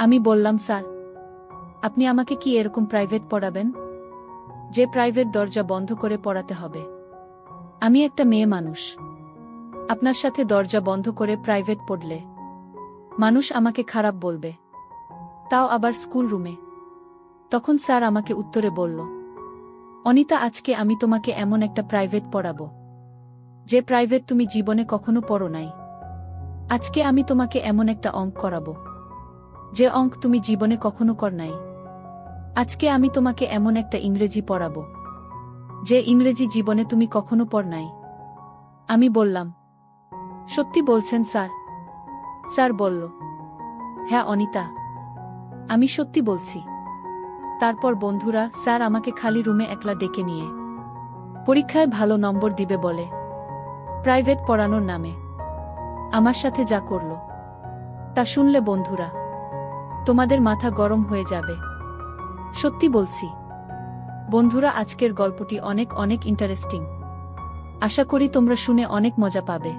আমি বললাম, স্যার, আপনি আমাকে কি এরকম প্রাইভেট পড়াবেন, যে প্রাইভেট দরজা বন্ধ করে পড়াতে হবে? আমি একটা মেয়ে মানুষ। আপনার সাথে দরজা বন্ধ করে প্রাইভেট পড়লে মানুষ আমাকে খারাপ বলবে, তাও আবার স্কুল রুমে। তখন স্যার আমাকে উত্তরে বলল, অনিতা, আজকে আমি তোমাকে এমন একটা প্রাইভেট পড়াবো যে প্রাইভেট তুমি জীবনে কখনো পড়ো নাই। আজকে আমি তোমাকে এমন একটা অঙ্ক করাবো যে অঙ্ক তুমি জীবনে কখনো কর নাই। আজকে আমি তোমাকে এমন একটা ইংরেজি পড়াবো যে ইংরেজি জীবনে তুমি কখনো পড় নাই। আমি বললাম, সত্যি বলছেন স্যার? স্যার বলল, হ্যাঁ অনিতা, আমি সত্যি বলছি। তারপর বন্ধুরা স্যার আমাকে খালি রুমে একলা ডেকে নিয়ে পরীক্ষায় ভালো নম্বর দিবে বলে প্রাইভেট পড়ানোর নামে আমার সাথে যা করল, তা শুনলে বন্ধুরা তোমাদের মাথা গরম হয়ে যাবে। সত্যি বলছি বন্ধুরা, আজকের গল্পটি অনেক অনেক ইন্টারেস্টিং। আশা করি তোমরা শুনে অনেক মজা পাবে।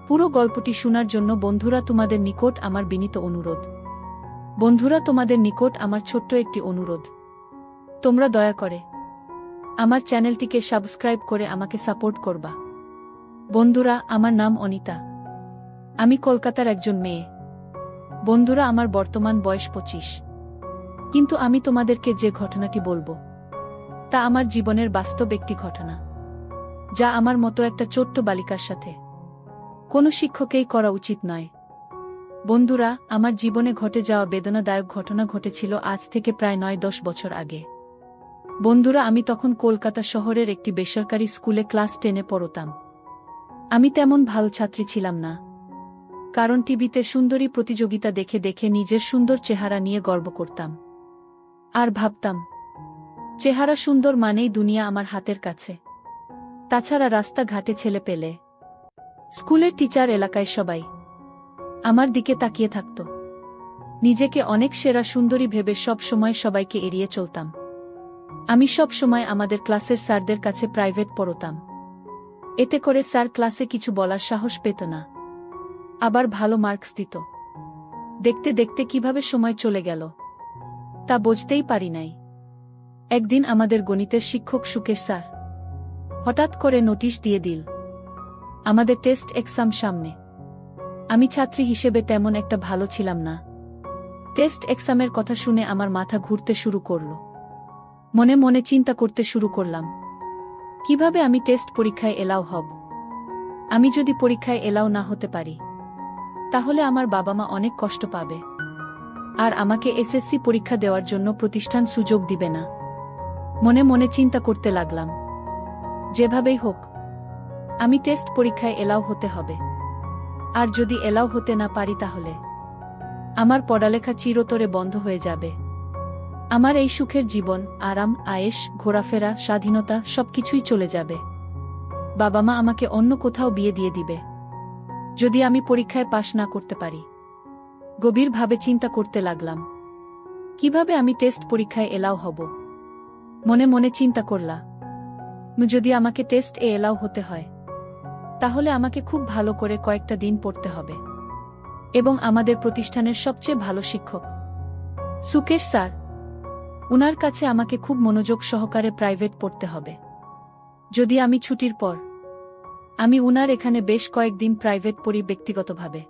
পুরো গল্পটি শোনার জন্য বন্ধুরা তোমাদের নিকট আমার বিনীত অনুরোধ। বন্ধুরা, তোমাদের নিকট আমার ছোট্ট একটি অনুরোধ, তোমরা দয়া করে আমার চ্যানেলটিকে সাবস্ক্রাইব করে আমাকে সাপোর্ট করবা। বন্ধুরা, আমার নাম অনিতা। আমি কলকাতার একজন মেয়ে। বন্ধুরা, আমার বর্তমান বয়স 25। কিন্তু আমি তোমাদেরকে যে ঘটনাটি বলবো তা আমার জীবনের বাস্তব একটি ঘটনা, যা আমার মতো একটা ছোট্ট বালিকার সাথে কোনো শিক্ষকেই করা উচিত নয়। বন্ধুরা, আমার জীবনে ঘটে যাওয়া বেদনাদায়ক ঘটনা ঘটেছিল আজ থেকে প্রায় 9-10 বছর আগে। বন্ধুরা, আমি তখন কলকাতা শহরের একটি বেসরকারি স্কুলে ক্লাস 10-এ পড়তাম। আমি তেমন ভালো ছাত্রী ছিলাম না, কারণ টিভিতে সুন্দরী প্রতিযোগিতা দেখে দেখে নিজের সুন্দর চেহারা নিয়ে গর্ব করতাম আর ভাবতাম চেহারা সুন্দর মানেই দুনিয়া আমার হাতের কাছে। তাছাড়া রাস্তাঘাটে ছেলে পেলে, স্কুলের টিচার, এলাকায় সবাই আমার দিকে তাকিয়ে থাকত। নিজেকে অনেক সেরা সুন্দরী ভেবে সব সময় সবাইকে এড়িয়ে চলতাম। আমি সব সময় আমাদের ক্লাসের স্যারদের কাছে প্রাইভেট পড়তাম। এতে করে স্যার ক্লাসে কিছু বলার সাহস পেত না, আবার ভালো মার্কস দিত। দেখতে দেখতে কিভাবে সময় চলে গেল তা বুঝতেই পারি নাই। একদিন আমাদের গণিতের শিক্ষক সুকেশ স্যার হঠাৎ করে নোটিশ দিয়ে দিল, আমাদের টেস্ট এক্সাম সামনে। আমি ছাত্রী হিসেবে তেমন একটা ভালো ছিলাম না। টেস্ট এক্সামের কথা শুনে আমার মাথা ঘুরতে শুরু করল। মনে মনে চিন্তা করতে শুরু করলাম, কিভাবে আমি টেস্ট পরীক্ষায় এলাও হব। আমি যদি পরীক্ষায় এলাও না হতে পারি, তাহলে আমার বাবা মা অনেক কষ্ট পাবে, আর আমাকে এসএসসি পরীক্ষা দেওয়ার জন্য প্রতিষ্ঠান সুযোগ দিবে না। মনে মনে চিন্তা করতে লাগলাম, যেভাবেই হোক আমি টেস্ট পরীক্ষায় এলাও হতে হবে। আর যদি এলাও হতে না পারি, তাহলে আমার পড়ালেখা চিরতরে বন্ধ হয়ে যাবে। আমার এই সুখের জীবন, আরাম, আয়েশ, ঘোরাফেরা, স্বাধীনতা সবকিছুই চলে যাবে। বাবা মা আমাকে অন্য কোথাও বিয়ে দিয়ে দিবে যদি আমি পরীক্ষায় পাশ না করতে পারি। গভীরভাবে চিন্তা করতে লাগলাম, কিভাবে আমি টেস্ট পরীক্ষায় এলাও হব। মনে মনে চিন্তা করলাম, যদি আমাকে টেস্ট এলাও হতে হয়, তাহলে আমাকে খুব ভালো করে কয়েকটা দিন পড়তে হবে, এবং আমাদের প্রতিষ্ঠানের সবচেয়ে ভালো শিক্ষক সুকেশ স্যার, উনার কাছে আমাকে খুব মনোযোগ সহকারে প্রাইভেট পড়তে হবে। যদি আমি ছুটির পর আমি উনার এখানে বেশ কয়েকদিন প্রাইভেট পড়ি ব্যক্তিগতভাবে,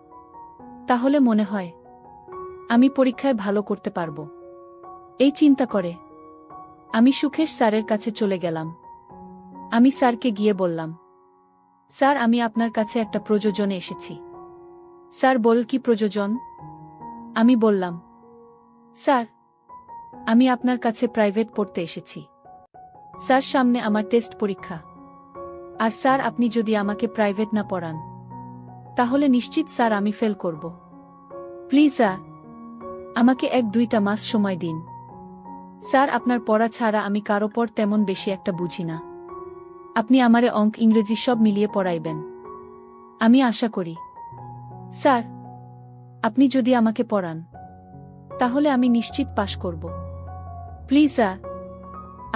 তাহলে মনে হয় আমি পরীক্ষায় ভালো করতে পারব। এই চিন্তা করে আমি সুকেশ স্যারের কাছে চলে গেলাম। আমি স্যারকে গিয়ে বললাম, স্যার, আমি আপনার কাছে একটা প্রয়োজনে এসেছি। স্যার বল, কি প্রয়োজন? আমি বললাম, স্যার, আমি আপনার কাছে প্রাইভেট পড়তে এসেছি। স্যার, সামনে আমার টেস্ট পরীক্ষা, আর স্যার আপনি যদি আমাকে প্রাইভেট না পড়ান, তাহলে নিশ্চিত স্যার আমি ফেল করব। প্লিজ স্যার, আমাকে 1-2টা মাস সময় দিন। স্যার, আপনার পড়া ছাড়া আমি কারো পর তেমন বেশি একটা বুঝি না। আপনি আমারে অঙ্ক, ইংরেজি সব মিলিয়ে পড়াইবেন, আমি আশা করি। স্যার, আপনি যদি আমাকে পড়ান, তাহলে আমি নিশ্চিত পাশ করব। প্লিজ স্যার,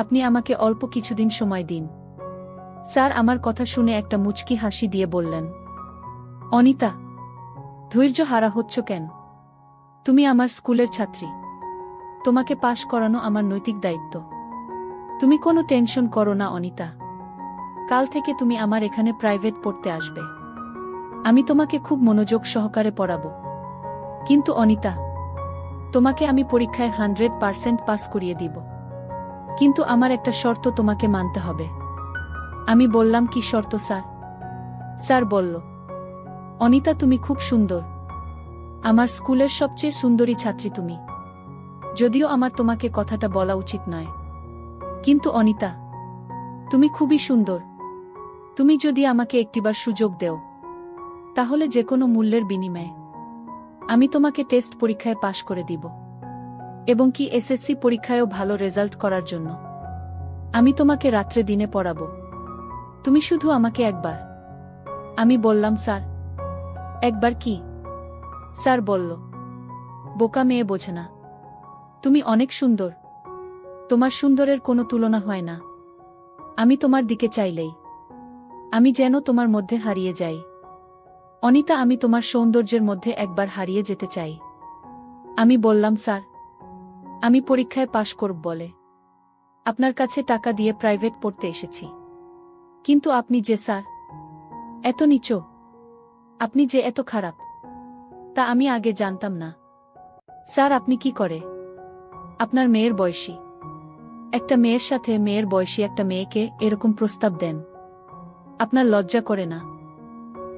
আপনি আমাকে অল্প কিছুদিন সময় দিন। স্যার আমার কথা শুনে একটা মুচকি হাসি দিয়ে বললেন, অনিতা, ধৈর্য হারা হচ্ছ কেন? তুমি আমার স্কুলের ছাত্রী। তোমাকে পাশ করানো আমার নৈতিক দায়িত্ব। তুমি কোনো টেনশন করো না অনিতা। কাল থেকে তুমি আমার এখানে প্রাইভেট পড়তে আসবে। আমি তোমাকে খুব মনোযোগ সহকারে পড়াবো। কিন্তু অনিতা, তোমাকে আমি পরীক্ষায় 100% পাস করিয়ে দিব। কিন্তু আমার একটা শর্ত তোমাকে মানতে হবে। আমি বললাম, কি শর্ত স্যার? স্যার বলল, অনিতা তুমি খুব সুন্দর। আমার স্কুলের সবচেয়ে সুন্দরী ছাত্রী তুমি। যদিও আমার তোমাকে কথাটা বলা উচিত নয়, কিন্তু অনিতা, তুমি খুবই সুন্দর। তুমি যদি আমাকে একটিবার সুযোগ দেও, তাহলে যে কোনো মূল্যের বিনিময়ে আমি তোমাকে টেস্ট পরীক্ষায় পাশ করে দিব, এবং কি এসএসসি পরীক্ষায়ও ভালো রেজাল্ট করার জন্য আমি তোমাকে রাত্রে দিনে পড়াবো। তুমি শুধু আমাকে একবার। আমি বললাম, স্যার একবার কি? স্যার বলল, বোকা মেয়ে বোঝে না। তুমি অনেক সুন্দর। তোমার সুন্দরের কোনো তুলনা হয় না। আমি তোমার দিকে চাইলেই আমি যেন তোমার মধ্যে হারিয়ে যাই। অনিতা, আমি তোমার সৌন্দর্যের মধ্যে একবার হারিয়ে যেতে চাই। আমি বললাম, স্যার আমি পরীক্ষায় পাশ করব বলে আপনার কাছে টাকা দিয়ে প্রাইভেট পড়তে এসেছি। কিন্তু আপনি যে স্যার এত নীচ, আপনি যে এত খারাপ, তা আমি আগে জানতাম না। স্যার আপনি কি করে আপনার মেয়ের বয়সী একটা মেয়ের সাথে মেয়ের বয়সী একটা মেয়েকে এরকম প্রস্তাব দেন? আপনার লজ্জা করে না?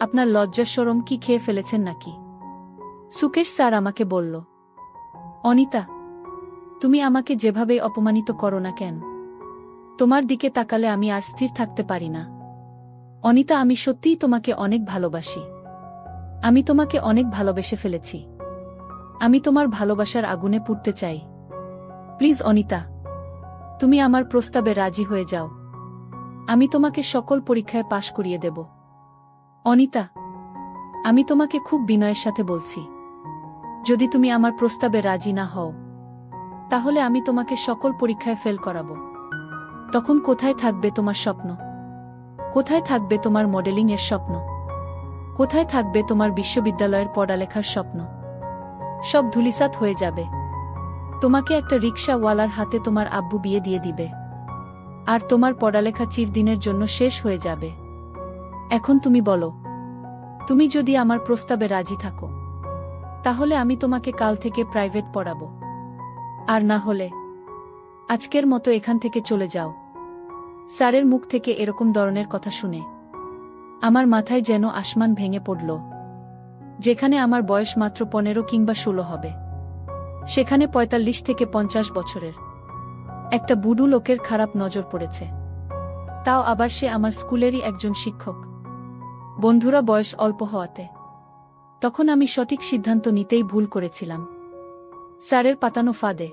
আপনার লজ্জা শরম কি খেয়ে ফেলেছেন নাকি? সুকেশ স্যার আমাকে বলল, অনিতা তুমি আমাকে যেভাবেই অপমানিত করো না কেন, তোমার দিকে তাকালে আমি আর স্থির থাকতে পারি না। অনিতা, আমি সত্যিই তোমাকে অনেক ভালোবাসি। আমি তোমাকে অনেক ভালোবেসে ফেলেছি। আমি তোমার ভালোবাসার আগুনে পুড়তে চাই। প্লিজ অনিতা, তুমি আমার প্রস্তাবে রাজি হয়ে যাও। আমি তোমাকে সকল পরীক্ষায় পাশ করিয়ে দেব। অনিতা, আমি তোমাকে খুব বিনয়ের সাথে বলছি, যদি তুমি আমার প্রস্তাবে রাজি না হও, তাহলে আমি তোমাকে সকল পরীক্ষায় ফেল করাবো। তখন কোথায় থাকবে তোমার স্বপ্ন? কোথায় থাকবে তোমার মডেলিং এর স্বপ্ন? কোথায় থাকবে তোমার বিশ্ববিদ্যালয়ের পড়ালেখার স্বপ্ন? সব ধূলিসাৎ হয়ে যাবে। তোমাকে একটা রিকশাওয়ালার হাতে তোমার আব্বু বিয়ে দিয়ে দিবে, আর তোমার পড়ালেখা চিরদিনের জন্য শেষ হয়ে যাবে। এখন তুমি বলো, তুমি যদি আমার প্রস্তাবে রাজি থাকো, তাহলে আমি তোমাকে কাল থেকে প্রাইভেট পড়াবো। আর না হলে আজকের মতো এখান থেকে চলে যাও। স্যারের মুখ থেকে এরকম ধরনের কথা শুনে আমার মাথায় যেন আসমান ভেঙে পড়ল। যেখানে আমার বয়স মাত্র 15 কিংবা 16 হবে, সেখানে 45 থেকে 50 বছরের একটা বুড়ো লোকের খারাপ নজর পড়েছে। তাও আবার সে আমার স্কুলেরই একজন শিক্ষক। বন্ধুরা বয়স অল্প হওয়াতে তখন আমি সঠিক সিদ্ধান্ত নিতেই ভুল করেছিলাম। স্যারের পাতানো ফাঁদে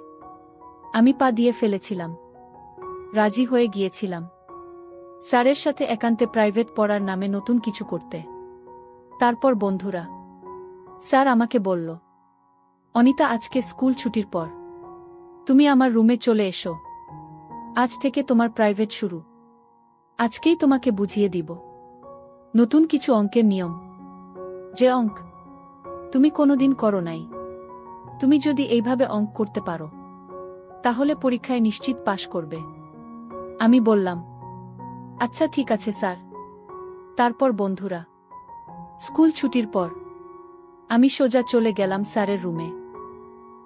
আমি পা দিয়ে ফেলেছিলাম। রাজি হয়ে গিয়েছিলাম স্যারের সাথে একান্তে প্রাইভেট পড়ার নামে নতুন কিছু করতে। তারপর বন্ধুরা, স্যার আমাকে বলল, অনিতা আজকে স্কুল ছুটির পর তুমি আমার রুমে চলে এসো। আজ থেকে তোমার প্রাইভেট শুরু। আজকেই তোমাকে বুঝিয়ে দিব নতুন কিছু অঙ্কের নিয়ম, যে অঙ্ক তুমি কোনোদিন করো নাই। তুমি যদি এইভাবে অঙ্ক করতে পারো, তাহলে পরীক্ষায় নিশ্চিত পাশ করবে। আমি বললাম, আচ্ছা ঠিক আছে স্যার। তারপর বন্ধুরা, স্কুল ছুটির পর আমি সোজা চলে গেলাম স্যারের রুমে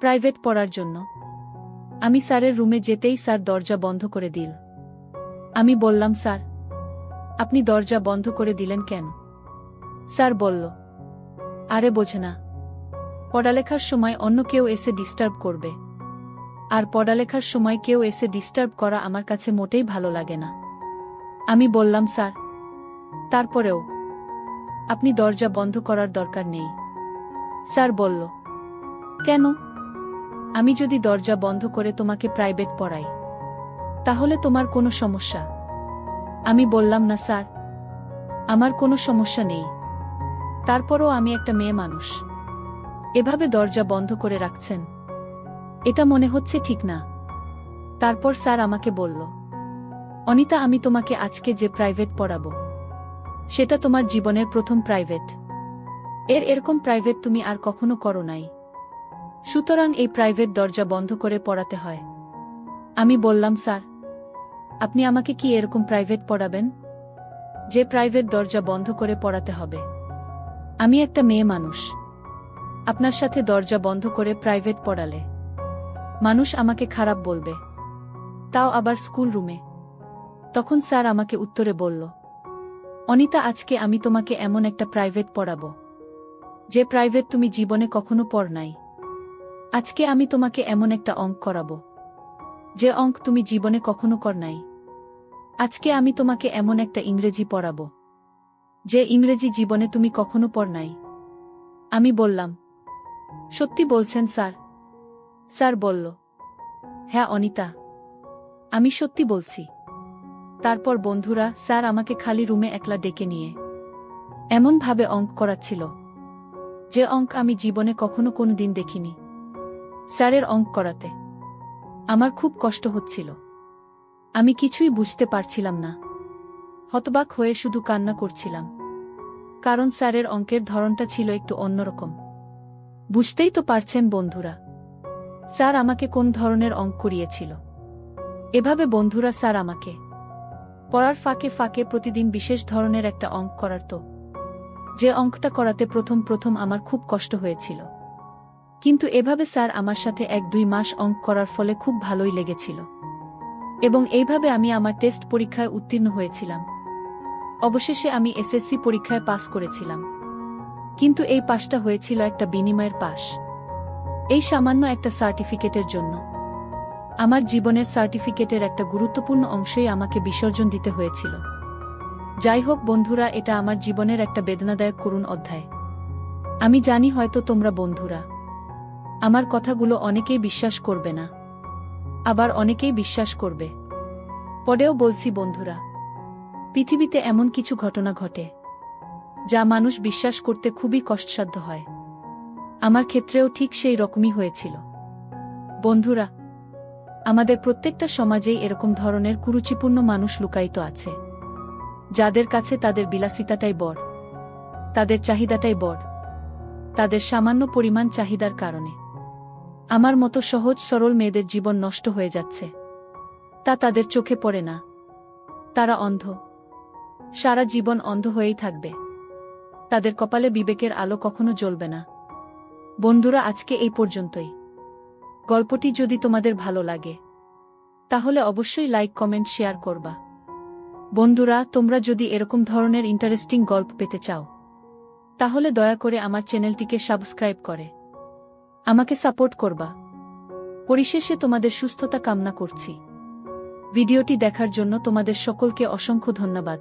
প্রাইভেট পড়ার জন্য। আমি স্যারের রুমে যেতেই স্যার দরজা বন্ধ করে দিল। আমি বললাম, স্যার আপনি দরজা বন্ধ করে দিলেন কেন? স্যার বলল, আরে বোঝে না, পড়ালেখার সময় অন্য কেউ এসে ডিস্টার্ব করবে, আর পড়ালেখার সময় কেউ এসে ডিস্টার্ব করা আমার কাছে মোটেই ভালো লাগে না। আমি বললাম, স্যার তারপরেও আপনি দরজা বন্ধ করার দরকার নেই। স্যার বলল, কেন? আমি যদি দরজা বন্ধ করে তোমাকে প্রাইভেট পড়াই, তাহলে তোমার কোনো সমস্যা? আমি বললাম, না স্যার, আমার কোনো সমস্যা নেই। তারপরও আমি একটা মেয়ে মানুষ, এভাবে দরজা বন্ধ করে রাখছেন, এটা মনে হচ্ছে ঠিক না। তারপর স্যার আমাকে বলল, অনিতা আমি তোমাকে আজকে যে প্রাইভেট পড়াবো, সেটা তোমার জীবনের প্রথম প্রাইভেট। এরকম প্রাইভেট তুমি আর কখনো করো নাই। সুতরাং এই প্রাইভেট দরজা বন্ধ করে পড়াতে হয়। আমি বললাম, স্যার, আপনি আমাকে কি এরকম প্রাইভেট পড়াবেন যে প্রাইভেট দরজা বন্ধ করে পড়াতে হবে? আমি একটা মেয়ে মানুষ। আপনার সাথে দরজা বন্ধ করে প্রাইভেট পড়ালে মানুষ আমাকে খারাপ বলবে, তাও আবার স্কুল রুমে। তখন স্যার আমাকে উত্তরে বলল, অনিতা, আজকে আমি তোমাকে এমন একটা প্রাইভেট পড়াবো যে প্রাইভেট তুমি জীবনে কখনো পড় নাই। আজকে আমি তোমাকে এমন একটা অঙ্ক করাবো যে অঙ্ক তুমি জীবনে কখনো কর নাই। আজকে আমি তোমাকে এমন একটা ইংরেজি পড়াবো যে ইংরেজি জীবনে তুমি কখনো পড় নাই। আমি বললাম, সত্যি বলছেন স্যার? স্যার বলল, হ্যাঁ অনিতা, আমি সত্যি বলছি। তারপর বন্ধুরা, স্যার আমাকে খালি রুমে একলা ডেকে নিয়ে এমনভাবে অঙ্ক করাচ্ছিল যে অঙ্ক আমি জীবনে কখনো কোনো দিন দেখিনি। স্যারের অঙ্ক করাতে আমার খুব কষ্ট হচ্ছিল। আমি কিছুই বুঝতে পারছিলাম না। হতবাক হয়ে শুধু কান্না করছিলাম, কারণ স্যারের অঙ্কের ধরনটা ছিল একটু অন্যরকম। বুঝতেই তো পারছেন বন্ধুরা, স্যার আমাকে কোন ধরনের অঙ্ক করিয়েছিল। এভাবে বন্ধুরা স্যার আমাকে পড়ার ফাঁকে ফাঁকে প্রতিদিন বিশেষ ধরনের একটা অঙ্ক করাতো, যে অঙ্কটা করাতে প্রথম প্রথম আমার খুব কষ্ট হয়েছিল। কিন্তু এভাবে স্যার আমার সাথে 1-2 মাস অঙ্ক করার ফলে খুব ভালোই লেগেছিল, এবং এইভাবে আমি আমার টেস্ট পরীক্ষায় উত্তীর্ণ হয়েছিলাম। অবশেষে আমি এসএসসি পরীক্ষায় পাস করেছিলাম। কিন্তু এই পাসটা হয়েছিল একটা বিনিময়ের পাস, এই সামান্য একটা সার্টিফিকেটের জন্য। আমার জীবনের সার্টিফিকেটের একটা গুরুত্বপূর্ণ অংশই আমাকে বিসর্জন দিতে হয়েছিল। যাই হোক বন্ধুরা, এটা আমার জীবনের একটা বেদনাদায়ক করুণ অধ্যায়। আমি জানি হয়তো তোমরা বন্ধুরা আমার কথাগুলো অনেকেই বিশ্বাস করবে না, আবার অনেকেই বিশ্বাস করবে। পরেও বলছি বন্ধুরা, পৃথিবীতে এমন কিছু ঘটনা ঘটে যা মানুষ বিশ্বাস করতে খুবই কষ্টসাধ্য হয়। আমার ক্ষেত্রেও ঠিক সেই রকমই হয়েছিল। বন্ধুরা, আমাদের প্রত্যেকটা সমাজেই এরকম ধরনের কুরুচিপূর্ণ মানুষ লুকায়িত আছে, যাদের কাছে তাদের বিলাসিতাটাই বড়, তাদের চাহিদাটাই বড়। তাদের সামান্য পরিমাণ চাহিদার কারণে আমার মতো সহজ সরল মেয়েদের জীবন নষ্ট হয়ে যাচ্ছে, তা তাদের চোখে পড়ে না। তারা অন্ধ, সারা জীবন অন্ধ হয়েই থাকবে। তাদের কপালে বিবেকের আলো কখনো জ্বলবে না। বন্ধুরা, আজকে এই পর্যন্তই। গল্পটি যদি তোমাদের ভালো লাগে তাহলে অবশ্যই লাইক, কমেন্ট, শেয়ার করবা। বন্ধুরা, তোমরা যদি এরকম ধরনের ইন্টারেস্টিং গল্প পেতে চাও তাহলে দয়া করে আমার চ্যানেলটিকে সাবস্ক্রাইব করে আমাকে সাপোর্ট করবা। পরিশেষে তোমাদের সুস্থতা কামনা করছি। ভিডিওটি দেখার জন্য তোমাদের সকলকে অসংখ্য ধন্যবাদ।